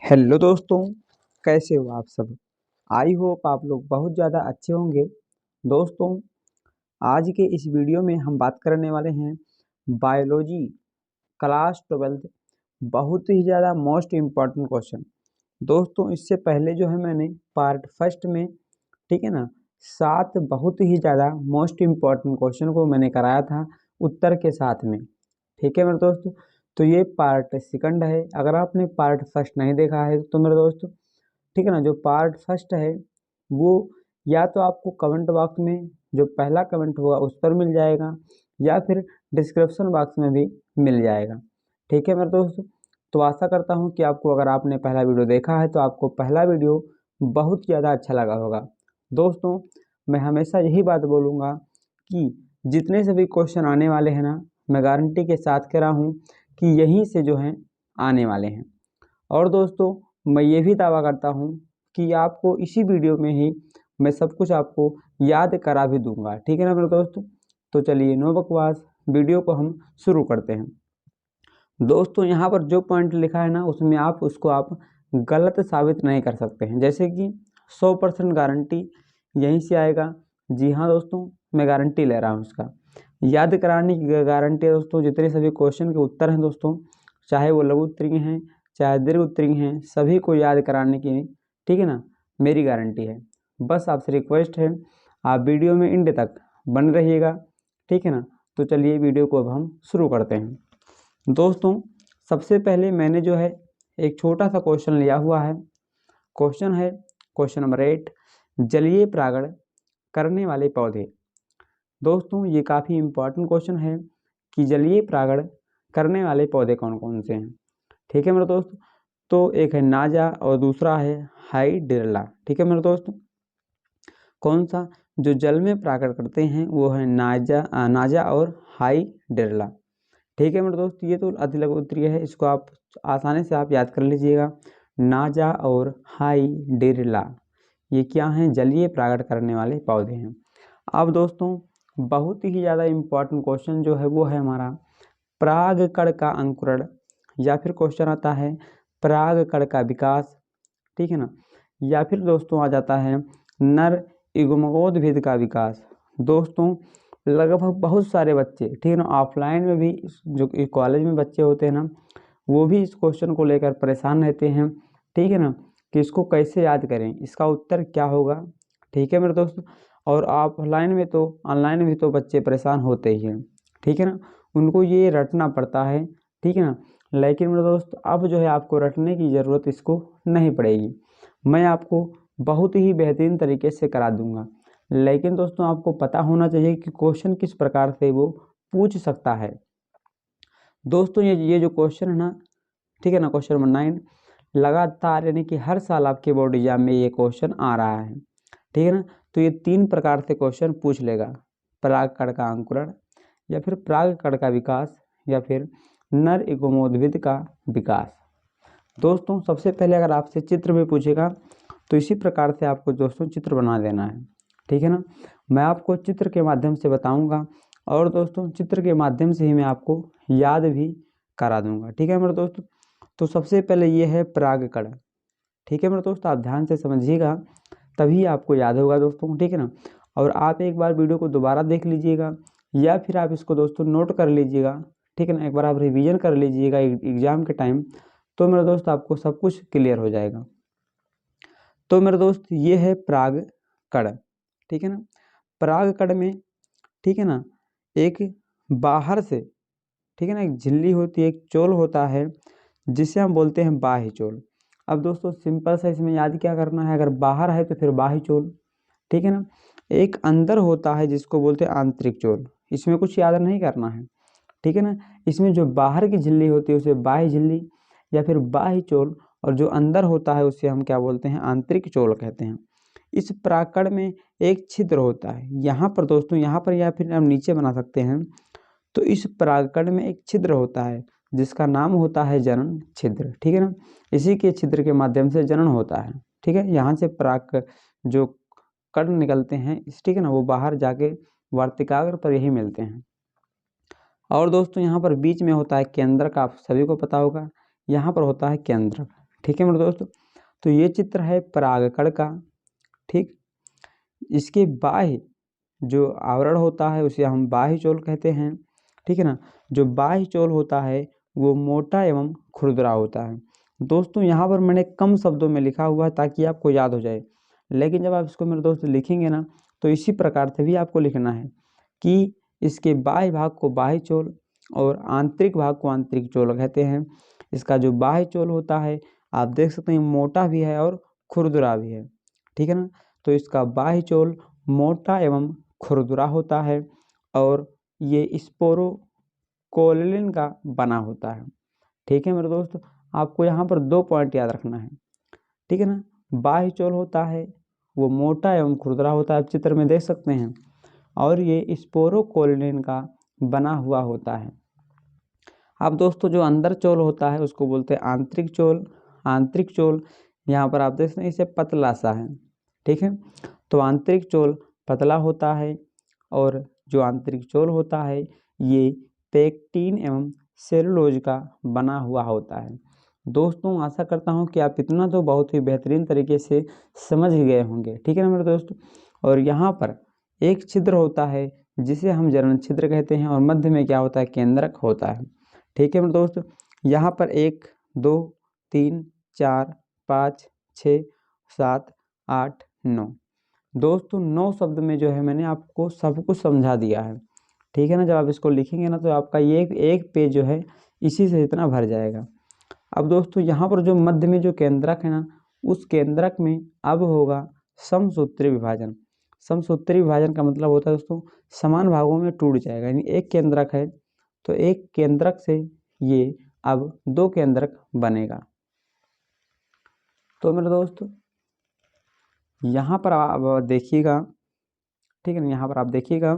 Hello दोस्तों, कैसे हो आप सब। आई होप आप लोग बहुत ज़्यादा अच्छे होंगे। दोस्तों, आज के इस वीडियो में हम बात करने वाले हैं बायोलॉजी क्लास 12 बहुत ही ज़्यादा मोस्ट इम्पॉर्टेंट क्वेश्चन। दोस्तों, इससे पहले जो है मैंने पार्ट फर्स्ट में, ठीक है ना, 7 बहुत ही ज़्यादा मोस्ट इम्पॉर्टेंट क्वेश्चन को मैंने कराया था उत्तर के साथ में। ठीक है मेरे दोस्त, तो ये पार्ट सेकंड है। अगर आपने पार्ट फर्स्ट नहीं देखा है तो मेरे दोस्त, ठीक है ना, जो पार्ट फर्स्ट है वो या तो आपको कमेंट बॉक्स में जो पहला कमेंट होगा उस पर मिल जाएगा, या फिर डिस्क्रिप्शन बॉक्स में भी मिल जाएगा। ठीक है मेरे दोस्त, तो आशा करता हूँ कि आपको, अगर आपने पहला वीडियो देखा है तो आपको पहला वीडियो बहुत ज़्यादा अच्छा लगा होगा। दोस्तों, मैं हमेशा यही बात बोलूँगा कि जितने से भी क्वेश्चन आने वाले हैं ना, मैं गारंटी के साथ कह रहा हूँ कि यहीं से जो हैं आने वाले हैं। और दोस्तों, मैं ये भी दावा करता हूँ कि आपको इसी वीडियो में ही मैं सब कुछ आपको याद करा भी दूंगा। ठीक है ना मेरे दोस्तों, तो चलिए नो बकवास, वीडियो को हम शुरू करते हैं। दोस्तों, यहाँ पर जो पॉइंट लिखा है ना, उसमें आप गलत साबित नहीं कर सकते हैं। जैसे कि 100% गारंटी यहीं से आएगा। जी हाँ दोस्तों, मैं गारंटी ले रहा हूँ उसका। याद कराने की गारंटी है दोस्तों। जितने सभी क्वेश्चन के उत्तर हैं दोस्तों, चाहे वो लघु उत्तरीय हैं चाहे दीर्घ उत्तरीय हैं, सभी को याद कराने की, ठीक है ना, मेरी गारंटी है। बस आपसे रिक्वेस्ट है, आप वीडियो में एंड तक बन रहिएगा। ठीक है ना, तो चलिए वीडियो को अब हम शुरू करते हैं। दोस्तों, सबसे पहले मैंने जो है एक छोटा सा क्वेश्चन लिया हुआ है। क्वेश्चन है क्वेश्चन नंबर 8, जलीय परागण करने वाले पौधे। दोस्तों, ये काफ़ी इम्पोर्टेंट क्वेश्चन है कि जलीय परागण करने वाले पौधे कौन कौन से हैं। ठीक है मेरे दोस्त, तो एक है नाजा और दूसरा है हाइड्रिला। ठीक है मेरे दोस्त, कौन सा जो जल में परागण करते हैं वो है नाजा और हाइड्रिला। ठीक है मेरे दोस्त, ये तो अति लघु उत्तरीय है, इसको आप आसानी से आप याद कर लीजिएगा। नाजा और हाइड्रिला ये क्या हैं, जलीय परागण करने वाले पौधे हैं। अब दोस्तों, बहुत ही ज़्यादा इम्पोर्टेंट क्वेश्चन जो है वो है हमारा परागकण का अंकुरण, या फिर क्वेश्चन आता है परागकण का विकास। ठीक है ना, या फिर दोस्तों आ जाता है नर युग्मकोद्भिद का विकास। दोस्तों, लगभग बहुत सारे बच्चे, ठीक है ना, ऑफलाइन में भी जो कॉलेज में बच्चे होते हैं ना, वो भी इस क्वेश्चन को लेकर परेशान रहते हैं। ठीक है ना, कि इसको कैसे याद करें, इसका उत्तर क्या होगा। ठीक है मेरे दोस्त, और ऑफलाइन में तो, ऑनलाइन में तो बच्चे परेशान होते ही हैं। ठीक है ना, उनको ये रटना पड़ता है। ठीक है ना, लेकिन मेरे दोस्त अब जो है आपको रटने की ज़रूरत इसको नहीं पड़ेगी। मैं आपको बहुत ही बेहतरीन तरीके से करा दूंगा। लेकिन दोस्तों, आपको पता होना चाहिए कि क्वेश्चन किस प्रकार से वो पूछ सकता है। दोस्तों, ये जो क्वेश्चन है ना, ठीक है ना, क्वेश्चन नंबर 9 लगातार, यानी कि हर साल आपके बोर्ड एग्जाम में ये क्वेश्चन आ रहा है। ठीक है ना, तो ये 3 प्रकार से क्वेश्चन पूछ लेगा, परागकण का अंकुरण, या फिर परागकण का विकास, या फिर नर युग्मोद्भिद का विकास। दोस्तों, सबसे पहले अगर आपसे चित्र में पूछेगा तो इसी प्रकार से आपको दोस्तों चित्र बना देना है। ठीक है ना, मैं आपको चित्र के माध्यम से बताऊंगा, और दोस्तों चित्र के माध्यम से ही मैं आपको याद भी करा दूंगा। ठीक है मेरे दोस्त, तो सबसे पहले ये है परागकण। ठीक है मेरे दोस्त, आप ध्यान से समझिएगा, तभी आपको याद होगा दोस्तों। ठीक है ना, और आप एक बार वीडियो को दोबारा देख लीजिएगा, या फिर आप इसको दोस्तों नोट कर लीजिएगा। ठीक है ना, एक बार आप रिवीजन कर लीजिएगा एग्जाम के टाइम, तो मेरे दोस्त आपको सब कुछ क्लियर हो जाएगा। तो मेरे दोस्त, ये है परागकण। ठीक है ना, परागकण में, ठीक है ना, एक बाहर से, ठीक है ना, एक झिल्ली होती है, एक चोल होता है, जिसे हम बोलते हैं बाह्य चोल। अब दोस्तों सिंपल सा इसमें याद क्या करना है, अगर बाहर है तो फिर बाह्य चोल। ठीक है ना, एक अंदर होता है जिसको बोलते हैं आंतरिक चोल, इसमें कुछ याद नहीं करना है। ठीक है ना, इसमें जो बाहर की झिल्ली होती है उसे बाह्य झिल्ली या फिर बाह्य चोल, और जो अंदर होता है उसे हम क्या बोलते हैं, आंतरिक चोल कहते हैं। इस परागकण में एक छिद्र होता है यहाँ पर दोस्तों, यहाँ पर या फिर हम नीचे बना सकते हैं। तो इस परागकण में एक छिद्र होता है जिसका नाम होता है जनन छिद्र। ठीक है ना, इसी के छिद्र के माध्यम से जनन होता है। ठीक है, यहाँ से पराग जो कण निकलते हैं, ठीक है ना, वो बाहर जाके वार्तिकाग्र पर यही मिलते हैं। और दोस्तों, यहाँ पर बीच में होता है केंद्रक, आप सभी को पता होगा, यहाँ पर होता है केंद्रक। ठीक है मेरे दोस्तों। तो ये चित्र है परागकण का। ठीक, इसके बाह्य जो आवरण होता है उसे हम बाह्य चोल कहते हैं। ठीक है ना। जो बाह्य चोल होता है वो मोटा एवं खुरदरा होता है। दोस्तों यहाँ पर मैंने कम शब्दों में लिखा हुआ है ताकि आपको याद हो जाए, लेकिन जब आप इसको मेरे दोस्त लिखेंगे ना तो इसी प्रकार से भी आपको लिखना है कि इसके बाह्य भाग को बाह्य चोल और आंतरिक भाग को आंतरिक चोल कहते हैं। इसका जो बाह्य चोल होता है आप देख सकते हैं मोटा भी है और खुरदुरा भी है। ठीक है ना। तो इसका बाह्य चोल मोटा एवं खुरदुरा होता है और ये स्पोरोकोलिन का बना होता है। ठीक है मेरे दोस्त, आपको यहाँ पर 2 पॉइंट याद रखना है। ठीक है ना। बाह्य चोल होता है वो मोटा एवं खुरदरा होता है, आप चित्र में देख सकते हैं, और ये स्पोरोकोलिन का बना हुआ होता है। अब दोस्तों जो अंदर चोल होता है उसको बोलते हैं आंतरिक चोल। आंतरिक चोल यहाँ पर आप देख सकते हैं इसे पतला सा है। ठीक है। तो आंतरिक चोल पतला होता है और जो आंतरिक चोल होता है ये पेक्टिन एवं सेलुलोज का बना हुआ होता है। दोस्तों आशा करता हूँ कि आप इतना तो बहुत ही बेहतरीन तरीके से समझ ही गए होंगे। ठीक है ना मेरे दोस्तों। और यहाँ पर एक छिद्र होता है जिसे हम जनन छिद्र कहते हैं और मध्य में क्या होता है, केंद्रक होता है। ठीक है मेरे दोस्तों। यहाँ पर 1 2 3 4 5 6 7 8 9 दोस्तों 9 शब्द में जो है मैंने आपको सब कुछ समझा दिया है। ठीक है ना। जब आप इसको लिखेंगे ना तो आपका ये एक पेज जो है इसी से इतना भर जाएगा। अब दोस्तों यहाँ पर जो मध्य में जो केंद्रक है ना उस केंद्रक में अब होगा समसूत्री विभाजन। समसूत्री विभाजन का मतलब होता है दोस्तों समान भागों में टूट जाएगा, यानी एक केंद्रक है तो एक केंद्रक से ये अब 2 केंद्रक बनेगा। तो मेरे दोस्त यहाँ पर आप देखिएगा। ठीक है ना। यहाँ पर आप देखिएगा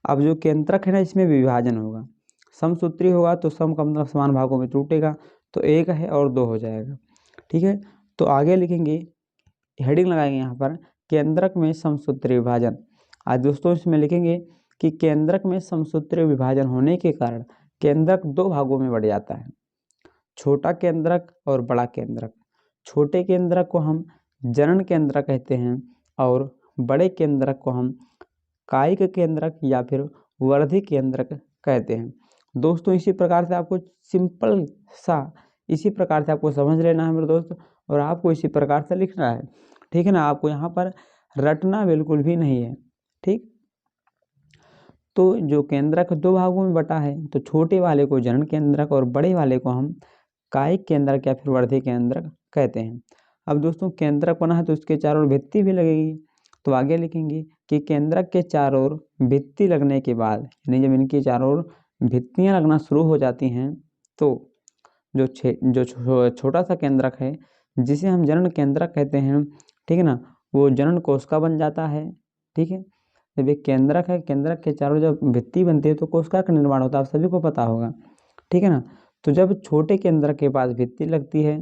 अब जो केंद्रक है ना इसमें विभाजन होगा। समसूत्री होगा तो सम का मतलब समान भागों में टूटेगा, तो 1 है और 2 हो जाएगा। ठीक है। तो आगे लिखेंगे, हेडिंग लगाएंगे यहाँ पर केंद्रक में समसूत्री विभाजन। आज दोस्तों इसमें लिखेंगे कि केंद्रक में समसूत्री विभाजन होने के कारण केंद्रक 2 भागों में बढ़ जाता है, छोटा केंद्रक और बड़ा केंद्रक। छोटे केंद्रक को हम जनन केंद्रक कहते हैं और बड़े केंद्रक को हम कायिक केंद्रक या फिर वर्धी केंद्रक कहते हैं। दोस्तों इसी प्रकार से आपको सिंपल सा इसी प्रकार से आपको समझ लेना है मेरे दोस्त, और आपको इसी प्रकार से लिखना है। ठीक है ना। आपको यहाँ पर रटना बिल्कुल भी नहीं है। ठीक। तो जो केंद्रक 2 भागों में बटा है तो छोटे वाले को जनन केंद्रक और बड़े वाले को हम कायिक केंद्रक या फिर वर्धी केंद्रक कहते हैं। अब दोस्तों केंद्रक बना है तो उसके चारों ओर भित्ति भी लगेगी। तो आगे लिखेंगे कि केंद्रक के चारों ओर भित्ति लगने के बाद, यानी जब इनके चारों ओर भित्तियाँ लगना शुरू हो जाती हैं तो जो छोटा सा केंद्रक है जिसे हम जनन केंद्रक कहते हैं, ठीक है ना, वो जनन कोशिका बन जाता है। ठीक है। जब एक केंद्रक है, केंद्रक के चारों जब भित्ति बनती है तो कोशिका का निर्माण होता है, आप सभी को पता होगा। ठीक है ना। तो जब छोटे केंद्रक के पास भित्ति लगती है,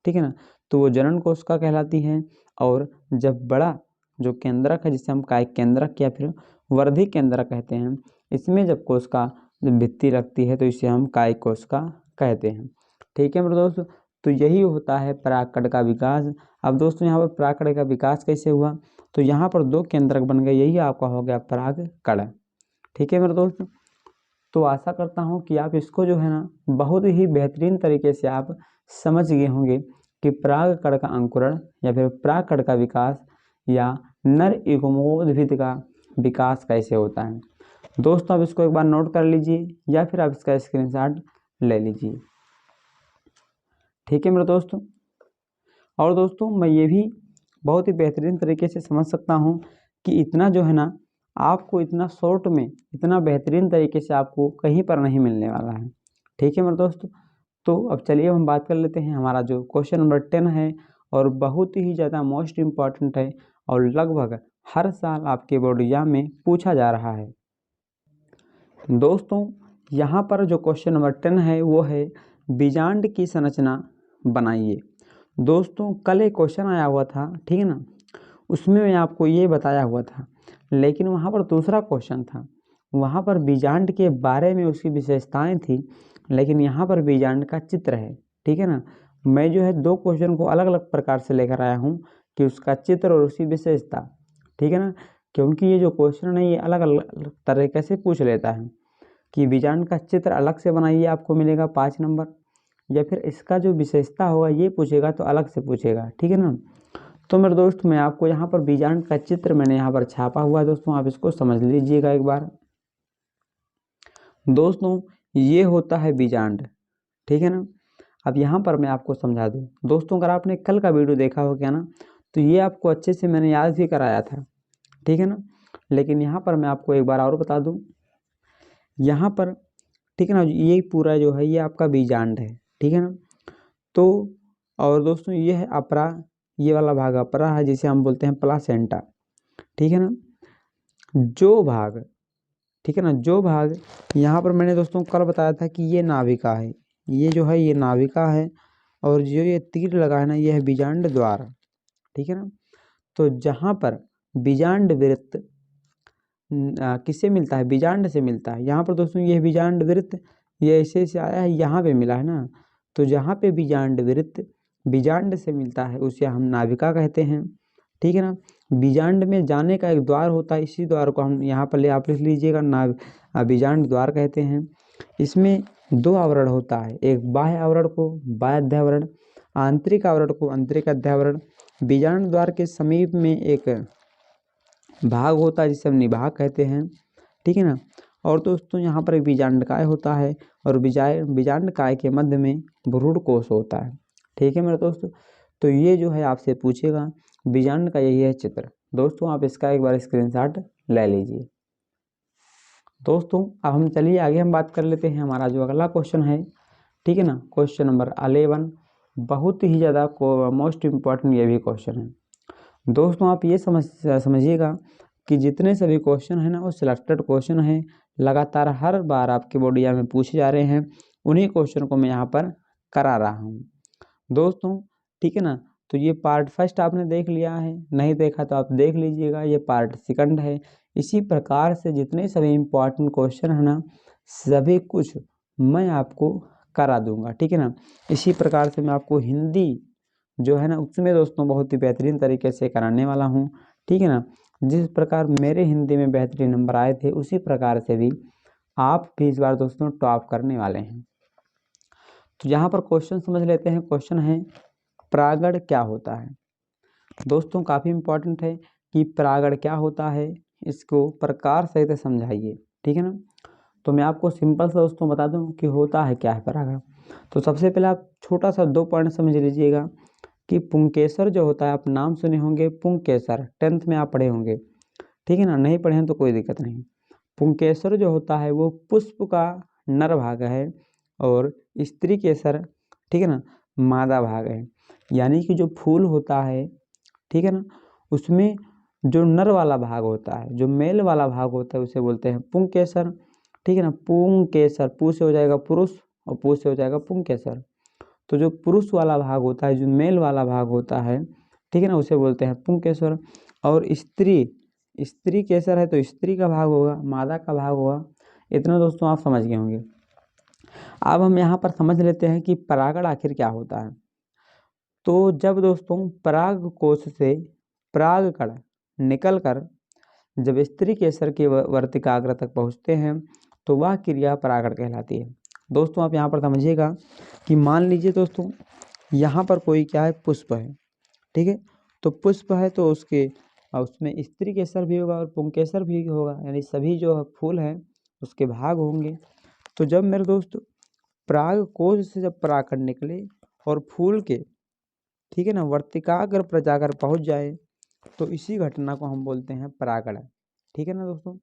ठीक है ना, तो वो जनन कोशिका कहलाती है। और जब बड़ा जो केंद्रक है जिसे हम कायिक केंद्रक या फिर वर्धी केंद्रक कहते हैं, इसमें जब कोशिका जब भित्ति लगती है तो इसे हम कायिक कोशिका कहते हैं। ठीक है मेरे दोस्त। तो यही होता है परागकण का विकास। अब दोस्तों यहाँ पर परागकण का विकास कैसे हुआ, तो यहाँ पर 2 केंद्रक बन गए, यही आपका हो गया परागकण। ठीक है मेरे दोस्त। तो आशा करता हूँ कि आप इसको जो है ना बहुत ही बेहतरीन तरीके से आप समझ गए होंगे कि परागकण का अंकुरण या फिर परागकण का विकास या नर युग्मोद्भिद का विकास कैसे होता है। दोस्तों आप इसको एक बार नोट कर लीजिए या फिर आप इसका स्क्रीनशॉट ले लीजिए। ठीक है मेरे दोस्तों। और दोस्तों मैं ये भी बहुत ही बेहतरीन तरीके से समझ सकता हूँ कि इतना जो है ना आपको इतना शॉर्ट में इतना बेहतरीन तरीके से आपको कहीं पर नहीं मिलने वाला है। ठीक है मेरे दोस्तों। तो अब चलिए हम बात कर लेते हैं, हमारा जो क्वेश्चन नंबर 10 है और बहुत ही ज़्यादा मोस्ट इम्पॉर्टेंट है और लगभग हर साल आपके बोर्ड एग्जाम में पूछा जा रहा है। दोस्तों यहाँ पर जो क्वेश्चन नंबर 10 है वो है बीजांड की संरचना बनाइए। दोस्तों कल एक क्वेश्चन आया हुआ था, ठीक है ना, उसमें मैं आपको ये बताया हुआ था, लेकिन वहाँ पर दूसरा क्वेश्चन था, वहाँ पर बीजांड के बारे में उसकी विशेषताएं थी, लेकिन यहाँ पर बीजांड का चित्र है। ठीक है ना। मैं जो है 2 क्वेश्चन को अलग अलग प्रकार से लेकर आया हूँ कि उसका चित्र और उसकी विशेषता, ठीक है ना। क्योंकि ये जो क्वेश्चन है ये अलग अलग तरीके से पूछ लेता है कि बीजांड का चित्र अलग से बनाइए, आपको मिलेगा 5 नंबर, या फिर इसका जो विशेषता होगा ये पूछेगा तो अलग से पूछेगा, ठीक है ना। तो मेरे दोस्त मैं आपको यहाँ पर बीजांड का चित्र मैंने यहाँ पर छापा हुआ है दोस्तों, आप इसको समझ लीजिएगा एक बार। दोस्तों ये होता है बीजांड, ठीक है ना। अब यहाँ पर मैं आपको समझा दूँ दोस्तों, अगर आपने कल का वीडियो देखा हो क्या ना, तो ये आपको अच्छे से मैंने याद भी कराया था, ठीक है ना। लेकिन यहाँ पर मैं आपको एक बार और बता दूँ, यहाँ पर ठीक है ना, ये पूरा जो है ये आपका बीजांड है, ठीक है ना। तो और दोस्तों ये है अपरा, ये वाला भाग अपरा है जिसे हम बोलते हैं प्लासेंटा, ठीक है ना। जो भाग, ठीक है ना, जो भाग यहाँ पर मैंने दोस्तों कल बताया था कि ये नाभिका है, ये जो है ये नाभिका है, और जो ये तीर लगा है ना ये है बीजांड द्वार, ठीक है ना। तो जहाँ पर बीजांड वृत्त किससे मिलता है, बीजांड से मिलता है। यहाँ पर दोस्तों ये बीजांड वृत्त ये ऐसे से आया है, यहाँ पे मिला है ना, तो जहाँ पे बीजांड वृत्त बीजांड से मिलता है उसे हम नाभिका कहते हैं, ठीक है ना। बीजांड में जाने का एक द्वार होता है, इसी द्वार को हम यहाँ पर आप लिख लीजिएगा बीजांड द्वार कहते हैं। इसमें 2 आवरण होता है, एक बाह्य आवरण को बाह्य आवरण, आंतरिक आवरण को आंतरिक अध्यावरण। बीजांड द्वार के समीप में एक भाग होता है जिसे हम निभाग कहते हैं, ठीक है ना। और दोस्तों यहाँ पर एक बीजांडकाय होता है, और बीजांडकाय के मध्य में भ्रूण कोश होता है, ठीक है मेरे दोस्तों। तो ये जो है आपसे पूछेगा बीजांड का, यही है चित्र दोस्तों, आप इसका एक बार स्क्रीनशॉट ले लीजिए। दोस्तों अब हम चलिए आगे हम बात कर लेते हैं, हमारा जो अगला क्वेश्चन है, ठीक है ना, क्वेश्चन नंबर 11, बहुत ही ज़्यादा मोस्ट इम्पॉर्टेंट ये भी क्वेश्चन है दोस्तों। आप ये समझिएगा कि जितने सभी क्वेश्चन हैं ना वो सिलेक्टेड क्वेश्चन हैं, लगातार हर बार आपके बोर्ड एग्जाम में पूछे जा रहे हैं, उन्हीं क्वेश्चन को मैं यहाँ पर करा रहा हूँ दोस्तों, ठीक है ना। तो ये पार्ट फर्स्ट आपने देख लिया है, नहीं देखा तो आप देख लीजिएगा, ये पार्ट सेकंड है। इसी प्रकार से जितने सभी इम्पॉर्टेंट क्वेश्चन है ना सभी कुछ मैं आपको करा दूंगा, ठीक है ना। इसी प्रकार से मैं आपको हिंदी जो है ना उसमें दोस्तों बहुत ही बेहतरीन तरीके से कराने वाला हूँ, ठीक है ना। जिस प्रकार मेरे हिंदी में बेहतरीन नंबर आए थे उसी प्रकार से भी आप भी इस बार दोस्तों टॉप करने वाले हैं। तो यहाँ पर क्वेश्चन समझ लेते हैं। क्वेश्चन है परागण क्या होता है दोस्तों, काफ़ी इम्पोर्टेंट है कि परागण क्या होता है, इसको प्रकार सहित समझाइए, ठीक है ना। तो मैं आपको सिंपल सा दोस्तों बता दूं कि होता है क्या है परागण। तो सबसे पहले आप छोटा सा 2 पॉइंट समझ लीजिएगा कि पुंकेसर जो होता है, आप नाम सुने होंगे पुंकेसर, 10th में आप पढ़े होंगे, ठीक है ना, नहीं पढ़े हैं तो कोई दिक्कत नहीं। पुंकेसर जो होता है वो पुष्प का नर भाग है, और स्त्री केसर, ठीक है ना, मादा भाग है। यानी कि जो फूल होता है, ठीक है ना, उसमें जो नर वाला भाग होता है, जो मेल वाला भाग होता है उसे बोलते हैं पुंकेसर, ठीक है ना। पुंकेसर, पू से हो जाएगा पुरुष और पू से हो जाएगा पुंकेसर। तो जो पुरुष वाला भाग होता है, जो मेल वाला भाग होता है, ठीक है ना, उसे बोलते हैं पुंकेसर। और स्त्री केसर है तो स्त्री का भाग होगा, मादा का भाग होगा। इतना दोस्तों आप समझ गए होंगे। अब हम यहाँ पर समझ लेते हैं कि परागण आखिर क्या होता है। तो जब दोस्तों पराग कोश से परागकण निकलकर जब स्त्री केसर के वर्तिकाग्र तक पहुँचते हैं तो वह क्रिया परागण कहलाती है। दोस्तों आप यहाँ पर समझिएगा कि मान लीजिए दोस्तों यहाँ पर कोई क्या है, पुष्प है, ठीक है। तो पुष्प है तो उसमें स्त्री केसर भी होगा और पुंकेसर भी होगा, यानी सभी जो फूल हैं उसके भाग होंगे। तो जब मेरे दोस्त पराग कोश से जब परागकण निकले और फूल के, ठीक है ना, वर्तिकाग्र पर जाकर पहुँच जाए तो इसी घटना को हम बोलते हैं परागण, ठीक है ना दोस्तों।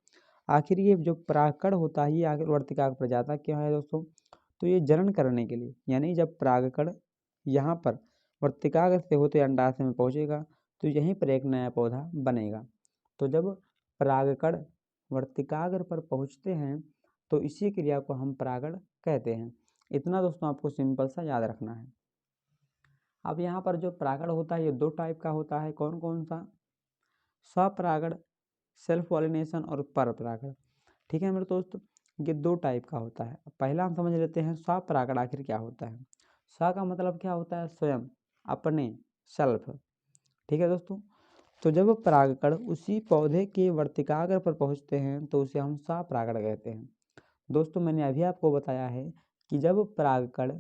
आखिर ये जो परागकण होता है ये आखिर वर्तिकाग्र पर जाता क्यों है दोस्तों, तो ये जनन करने के लिए, यानी जब परागकण यहाँ पर वर्तिकाग्र से होते अंडाशय में पहुँचेगा तो यहीं पर एक नया पौधा बनेगा। तो जब परागकण वर्तिकाग्र पर पहुँचते हैं तो इसी क्रिया को हम परागण कहते हैं। इतना दोस्तों आपको सिंपल सा याद रखना है। अब यहाँ पर जो परागण होता है ये 2 टाइप का होता है, कौन कौन सा, स्वपरागण सेल्फ पॉलिनेशन और परपरागण, ठीक है मेरे दोस्त, ये 2 टाइप का होता है। पहला हम समझ लेते हैं स्वपरागण आखिर क्या होता है। स्व का मतलब क्या होता है? स्वयं, अपने, सेल्फ। ठीक है दोस्तों। तो जब परागकण उसी पौधे के वर्तिकाग्र पर पहुंचते हैं तो उसे हम स्वपरागण कहते हैं। दोस्तों मैंने अभी आपको बताया है कि जब परागकण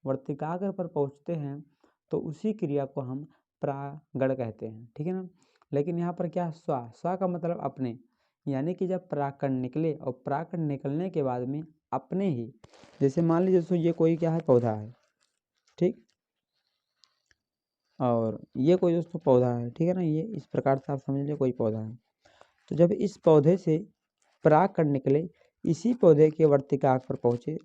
वर्तिकाग्र पर पहुंचते हैं तो उसी क्रिया को हम परागण कहते हैं। ठीक है ना। लेकिन यहाँ पर क्या, स्व का मतलब अपने, यानी कि जब परागकण निकले और परागकण निकलने के बाद में अपने ही, जैसे मान लीजिए दोस्तों ये कोई क्या है, पौधा है, ठीक, और ये कोई दोस्तों पौधा है, ठीक है ना, ये इस प्रकार से आप समझ लीजिए कोई पौधा है। तो जब इस पौधे से परागकण निकले, इसी पौधे के वर्तिकाग्र पर पहुँचे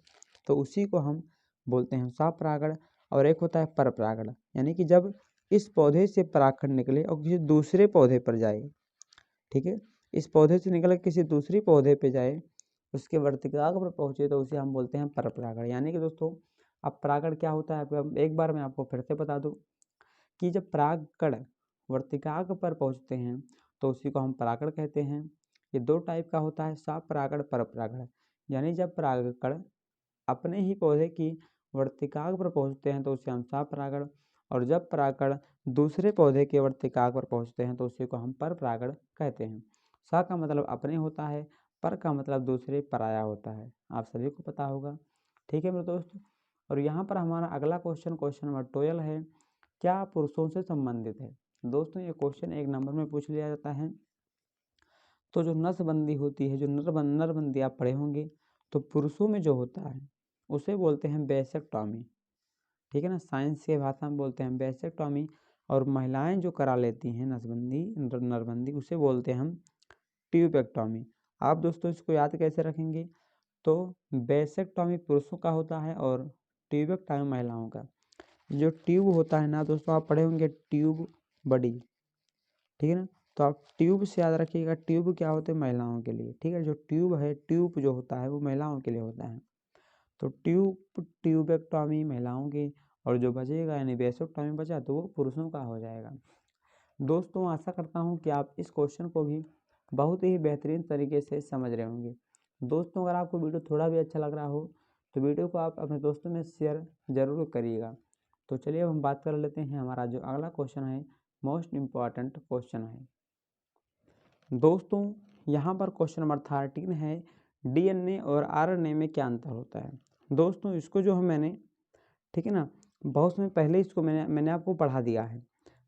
तो उसी को हम बोलते हैं स्वपरागण। और एक होता है परपरागण, यानी कि जब इस पौधे से परागकण निकले और किसी दूसरे पौधे पर जाए, ठीक है, इस पौधे से निकल किसी दूसरी पौधे पे जाए, उसके वर्तिकाग्र पर पहुँचे तो उसे हम बोलते हैं परपरागण। यानी कि दोस्तों अब परागण क्या होता है, अब एक बार मैं आपको फिर से बता दूँ कि जब परागकण वर्तिकाग्र पर पहुँचते हैं तो उसी को हम परागण कहते हैं। ये दो टाइप का होता है, स्वपरागण, परपरागण। यानी जब परागकण अपने ही पौधे की वर्तिकाग्र पर पहुँचते हैं तो उसे हम स्वपरागण, और जब परागकण दूसरे पौधे के वर्तिकाग्र पर पहुँचते हैं तो उसी को हम परपरागण कहते हैं। स्व का मतलब अपने होता है, पर का मतलब दूसरे, पराया होता है। आप सभी को पता होगा। ठीक है मेरे दोस्त। और यहाँ पर हमारा अगला क्वेश्चन नंबर 12 है, क्या पुरुषों से संबंधित है। दोस्तों ये क्वेश्चन एक नंबर में पूछ लिया जाता है। तो जो नसबंदी होती है, जो नरबंदी आप पढ़े होंगे, तो पुरुषों में जो होता है उसे बोलते हैं वैसेक्टॉमी। ठीक है ना, साइंस के भाषा में बोलते हैं वैसेक्टॉमी। और महिलाएं जो करा लेती हैं नसबंदी, नरबंदी, उसे बोलते हैं हम ट्यूबेक्टॉमी। आप दोस्तों इसको याद कैसे रखेंगे, तो वैसेक्टॉमी पुरुषों का होता है और ट्यूबेक्टॉमी महिलाओं का। जो ट्यूब होता है ना दोस्तों, आप पढ़े होंगे ट्यूब बड़ी, ठीक है ना, तो आप ट्यूब से याद रखिएगा, ट्यूब क्या होते हैं, महिलाओं के लिए। ठीक है, जो ट्यूब है, ट्यूब जो होता है वो महिलाओं के लिए होता है। तो ट्यूबेक्टॉमी महिलाओं की, और जो बचेगा यानी वैसेक्टॉमी बचा तो वो पुरुषों का हो जाएगा। दोस्तों आशा करता हूँ कि आप इस क्वेश्चन को भी बहुत ही बेहतरीन तरीके से समझ रहे होंगे। दोस्तों अगर आपको वीडियो थोड़ा भी अच्छा लग रहा हो तो वीडियो को आप अपने दोस्तों में शेयर ज़रूर करिएगा। तो चलिए अब हम बात कर लेते हैं, हमारा जो अगला क्वेश्चन है मोस्ट इम्पॉर्टेंट क्वेश्चन है। दोस्तों यहाँ पर क्वेश्चन नंबर 13 है, डीएनए और आरएनए में क्या अंतर होता है। दोस्तों इसको जो है मैंने, ठीक है ना, बहुत समय पहले इसको मैंने आपको पढ़ा दिया है।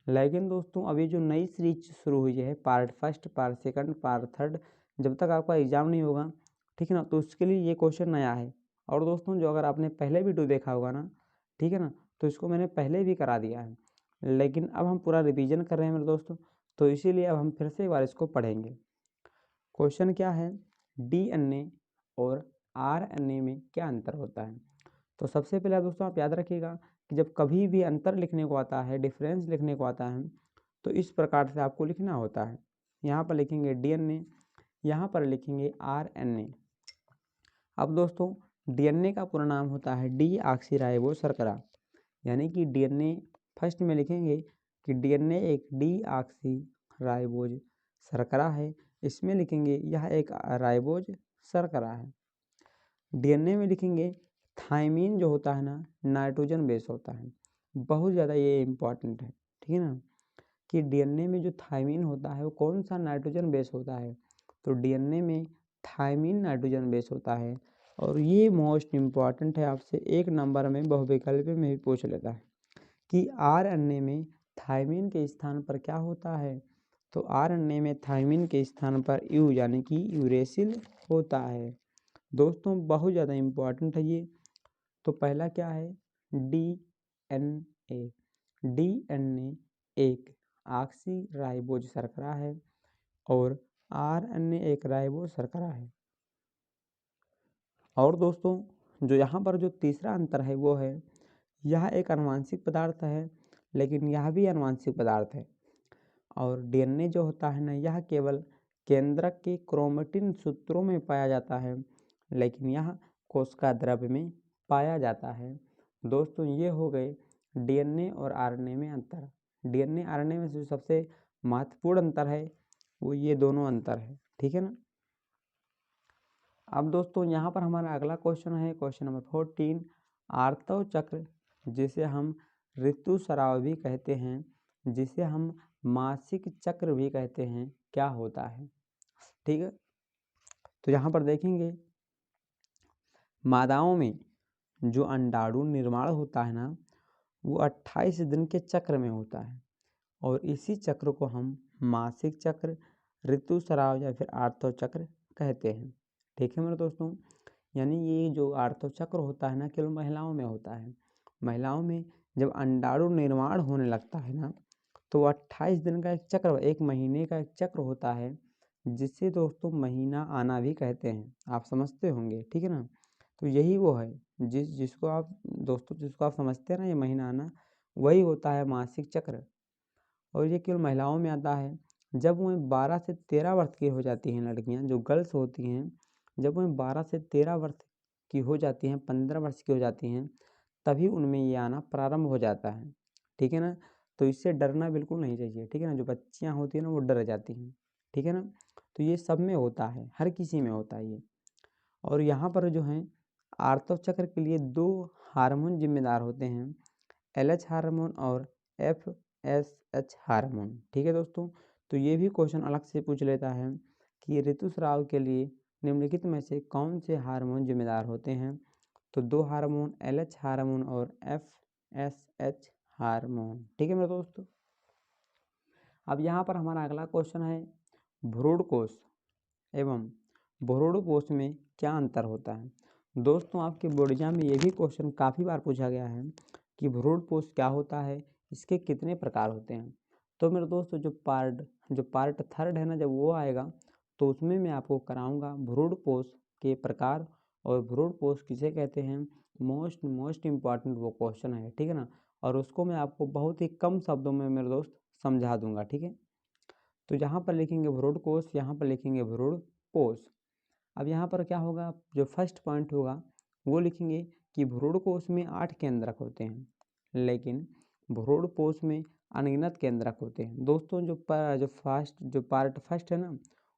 लेकिन दोस्तों अभी जो नई सीरीज शुरू हुई है, part first, part second, part third, जब तक आपका एग्ज़ाम नहीं होगा, ठीक है ना, तो उसके लिए ये क्वेश्चन नया है। और दोस्तों जो अगर आपने पहले वीडियो देखा होगा ना, ठीक है ना, तो इसको मैंने पहले भी करा दिया है, लेकिन अब हम पूरा रिवीजन कर रहे हैं मेरे दोस्तों, तो इसीलिए अब हम फिर से एक बार इसको पढ़ेंगे। क्वेश्चन क्या है, डीएनए और आरएनए में क्या अंतर होता है। तो सबसे पहले दोस्तों आप याद रखिएगा कि जब कभी भी अंतर लिखने को आता है, डिफरेंस लिखने को आता है, तो इस प्रकार से आपको लिखना होता है। यहाँ पर लिखेंगे डीएनए, यहाँ पर लिखेंगे आरएनए। अब दोस्तों डीएनए का पूरा नाम होता है डीऑक्सीराइबोस शर्करा, यानी कि डीएनए फर्स्ट में लिखेंगे कि डीएनए एक डीऑक्सीराइबोज शर्करा है, इसमें लिखेंगे यह एक राइबोज शर्करा है। डीएनए में लिखेंगे थायमीन जो होता है ना, नाइट्रोजन बेस होता है। बहुत ज़्यादा ये इम्पॉर्टेंट है, ठीक है ना, कि डीएनए में जो थायमीन होता है वो कौन सा नाइट्रोजन बेस होता है, तो डीएनए में थायमीन नाइट्रोजन बेस होता है। और ये मोस्ट इम्पॉर्टेंट है, आपसे एक नंबर में बहुविकल्प में भी पूछ लेता है कि आरएनए में थायमीन के स्थान पर क्या होता है, तो आरएनए में थायमीन के स्थान पर यू यानी कि यूरेसिल होता है। दोस्तों बहुत ज़्यादा इम्पॉर्टेंट है ये। तो पहला क्या है, डीएनए। डीएनए एक ऑक्सीराइबोज शर्करा है और आरएनए एक राइबोज शर्करा है। और दोस्तों जो यहाँ पर जो तीसरा अंतर है वो है, यह एक आनुवांशिक पदार्थ है, लेकिन यह भी आनुवांशिक पदार्थ है। और डीएनए जो होता है ना, यह केवल केंद्रक के क्रोमेटिन सूत्रों में पाया जाता है, लेकिन यह कोशिका द्रव्य में पाया जाता है। दोस्तों ये हो गए डीएनए और आरएनए में अंतर। डीएनए आरएनए में से जो सबसे महत्वपूर्ण अंतर है वो ये दोनों अंतर है, ठीक है ना। अब दोस्तों यहाँ पर हमारा अगला क्वेश्चन है क्वेश्चन नंबर 14, आर्तव चक्र जिसे हम ऋतुस्राव भी कहते हैं, जिसे हम मासिक चक्र भी कहते हैं, क्या होता है? ठीक है, तो यहाँ पर देखेंगे मादाओं में जो अंडाणु निर्माण होता है ना, वो 28 दिन के चक्र में होता है और इसी चक्र को हम मासिक चक्र, ऋतुस्राव या फिर आर्तव चक्र कहते हैं। ठीक है मेरे दोस्तों, यानी ये जो आर्तव चक्र होता है ना, केवल महिलाओं में होता है। महिलाओं में जब अंडाणु निर्माण होने लगता है ना, तो 28 दिन का एक चक्र, एक महीने का एक चक्र होता है, जिसे दोस्तों महीना आना भी कहते हैं। आप समझते होंगे, ठीक है ना। तो यही वो है जिसको आप दोस्तों, जिसको आप समझते हैं ना, ये महीना आना, वही होता है मासिक चक्र। और ये केवल महिलाओं में आता है। जब वह 12 से 13 वर्ष की हो जाती हैं लड़कियां, जो गर्ल्स होती हैं, जब वह 12 से 13 वर्ष की हो जाती हैं, 15 वर्ष की हो जाती हैं, तभी उनमें ये आना प्रारंभ हो जाता है। ठीक है ना, तो इससे डरना बिल्कुल नहीं चाहिए। ठीक है ना, जो बच्चियाँ होती हैं ना, वो डर जाती हैं। ठीक है ना, तो ये सब में होता है, हर किसी में होता है ये। और यहाँ पर जो है आर्तव चक्र के लिए 2 हार्मोन जिम्मेदार होते हैं, LH हार्मोन और FSH हार्मोन। ठीक है दोस्तों, तो ये भी क्वेश्चन अलग से पूछ लेता है कि ऋतुस्राव के लिए निम्नलिखित में से कौन से हार्मोन जिम्मेदार होते हैं? तो 2 हार्मोन, LH हार्मोन और FSH हार्मोन। ठीक है मेरे दोस्तों, अब यहाँ पर हमारा अगला क्वेश्चन है भ्रूण कोश एवं भ्रूण कोश में क्या अंतर होता है? दोस्तों, आपके बोर्ड एग्जाम में ये भी क्वेश्चन काफ़ी बार पूछा गया है कि भ्रूण कोश क्या होता है, इसके कितने प्रकार होते हैं। तो मेरे दोस्तों, जो पार्ट थर्ड है ना, जब वो आएगा तो उसमें मैं आपको कराऊंगा भ्रूण कोश के प्रकार और भ्रूण कोश किसे कहते हैं। मोस्ट इम्पॉर्टेंट वो क्वेश्चन है, ठीक है ना, और उसको मैं आपको बहुत ही कम शब्दों में मेरे दोस्त समझा दूंगा। ठीक है, तो यहाँ पर लिखेंगे भ्रूण कोश, यहाँ पर लिखेंगे भ्रूण कोश। अब यहाँ पर क्या होगा, जो फर्स्ट पॉइंट होगा वो लिखेंगे कि भ्रूण कोश में 8 केंद्रक होते हैं, लेकिन भ्रूण कोश में अनगिनत केंद्रक होते हैं। दोस्तों, जो पार्ट फर्स्ट है ना,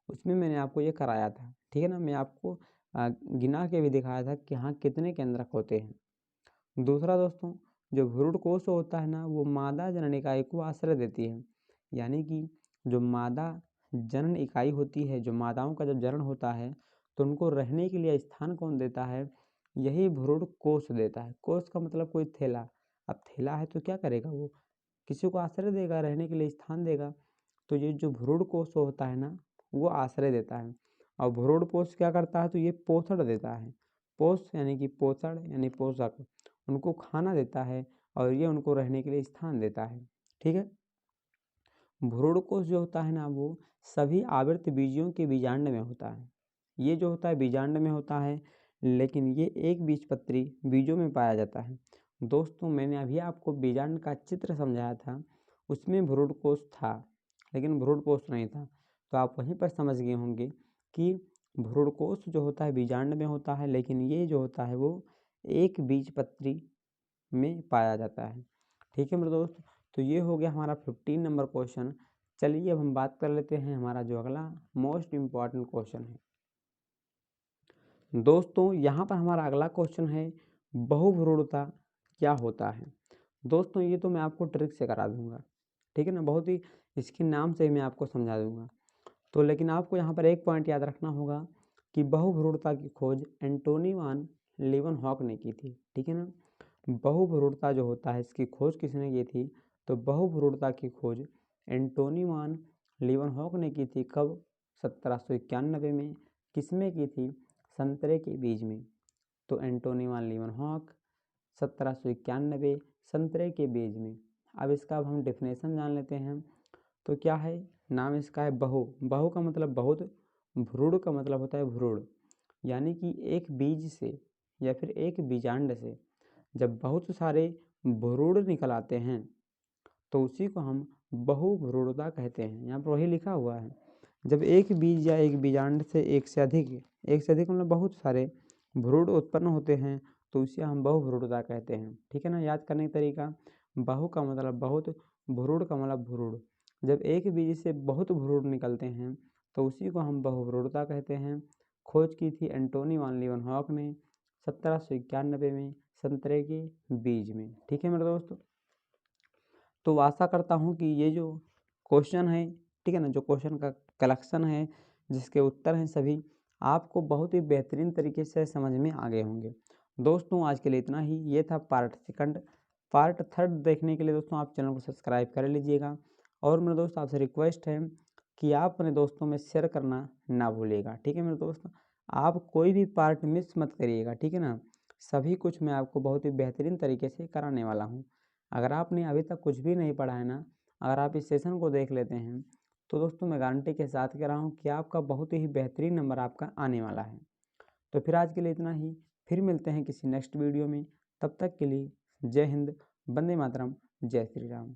उसमें मैंने आपको ये कराया था। ठीक है ना, मैं आपको गिना के भी दिखाया था कि हाँ कितने केंद्रक होते हैं। दूसरा दोस्तों, जो भ्रूण कोश होता है ना, वो मादा जनन इकाई को आश्रय देती है। यानी कि जो मादा जनन इकाई होती है, जो मादाओं का जब जनन होता है तो उनको रहने के लिए स्थान कौन देता है? यही भ्रूण कोश देता है। कोश का मतलब कोई थैला। अब थैला है तो क्या करेगा, वो किसी को आश्रय देगा, रहने के लिए स्थान देगा। तो ये जो भ्रूण कोश होता है ना, वो आश्रय देता है। और भ्रूण कोश क्या करता है, तो ये पोषण देता है। पोष यानी कि पोषण यानी पोषक, उनको खाना देता है और ये उनको रहने के लिए स्थान देता है। ठीक है, भ्रूण कोश जो होता है ना, वो सभी आवृत्त बीजियों के बीजांड में होता है। ये जो होता है बीजांड में होता है, लेकिन ये एक बीजपत्री बीजों में पाया जाता है। दोस्तों, मैंने अभी आपको बीजांड का चित्र समझाया था, उसमें भ्रूण कोश था लेकिन भ्रूण कोश नहीं था। तो आप वहीं पर समझ गए होंगे कि भ्रूण कोश जो होता है बीजांड में होता है, लेकिन ये जो होता है वो एक बीजपत्री में पाया जाता है। ठीक है मेरे दोस्त, तो ये हो गया हमारा 15 नंबर क्वेश्चन। चलिए अब हम बात कर लेते हैं हमारा जो अगला मोस्ट इम्पॉर्टेंट क्वेश्चन है। दोस्तों, यहाँ पर हमारा अगला क्वेश्चन है बहुभ्रूणता क्या होता है। दोस्तों, ये तो मैं आपको ट्रिक से करा दूंगा, ठीक है ना, बहुत ही इसके नाम से ही मैं आपको समझा दूंगा। तो लेकिन आपको यहाँ पर एक पॉइंट याद रखना होगा कि बहुभ्रूणता की खोज एंटोनी वान लीवनहॉक ने की थी। ठीक है ना, बहुभ्रूणता जो होता है इसकी खोज किसने की थी? तो बहुभ्रूणता की खोज एंटोनी वान लीवनहॉक ने की थी। कब? 1791 में। किसमें की थी? संतरे के बीज में। तो एंटोनी वान लीवनहॉक 1791 संतरे के बीज में। अब इसका हम डेफिनेशन जान लेते हैं। तो क्या है, नाम इसका है बहु का मतलब बहुत, भ्रूण का मतलब होता है भ्रूण, यानी कि एक बीज से या फिर एक बीजांड से जब बहुत सारे भ्रूण निकल आते हैं तो उसी को हम बहुभ्रूणता कहते हैं। यहाँ पर वही लिखा हुआ है, जब एक बीज या एक बीजांड से एक से अधिक मतलब बहुत सारे भ्रूण उत्पन्न होते हैं तो उसे हम बहुभ्रूणता कहते हैं। ठीक है ना, याद करने का तरीका, बहु का मतलब बहुत, भ्रूण का मतलब भ्रूण। जब एक बीज से बहुत भ्रूण निकलते हैं तो उसी को हम बहुभ्रूणता कहते हैं। खोज की थी एंटोनी वान लीवनहॉक ने 1791 में संतरे के बीज में। ठीक है मेरे दोस्तों, तो आशा करता हूँ कि ये जो क्वेश्चन है, ठीक है ना, जो क्वेश्चन का कलेक्शन है जिसके उत्तर हैं सभी, आपको बहुत ही बेहतरीन तरीके से समझ में आ गए होंगे। दोस्तों आज के लिए इतना ही। ये था पार्ट सेकंड। पार्ट थर्ड देखने के लिए दोस्तों आप चैनल को सब्सक्राइब कर लीजिएगा। और मेरे दोस्त आपसे रिक्वेस्ट है कि आप अपने दोस्तों में शेयर करना ना भूलिएगा। ठीक है मेरे दोस्त, आप कोई भी पार्ट मिस मत करिएगा। ठीक है ना, सभी कुछ मैं आपको बहुत ही बेहतरीन तरीके से कराने वाला हूँ। अगर आपने अभी तक कुछ भी नहीं पढ़ा है ना, अगर आप इस सेशन को देख लेते हैं तो दोस्तों मैं गारंटी के साथ कह रहा हूँ कि आपका बहुत ही बेहतरीन नंबर आपका आने वाला है। तो फिर आज के लिए इतना ही, फिर मिलते हैं किसी नेक्स्ट वीडियो में। तब तक के लिए जय हिंद, वंदे मातरम, जय श्री राम।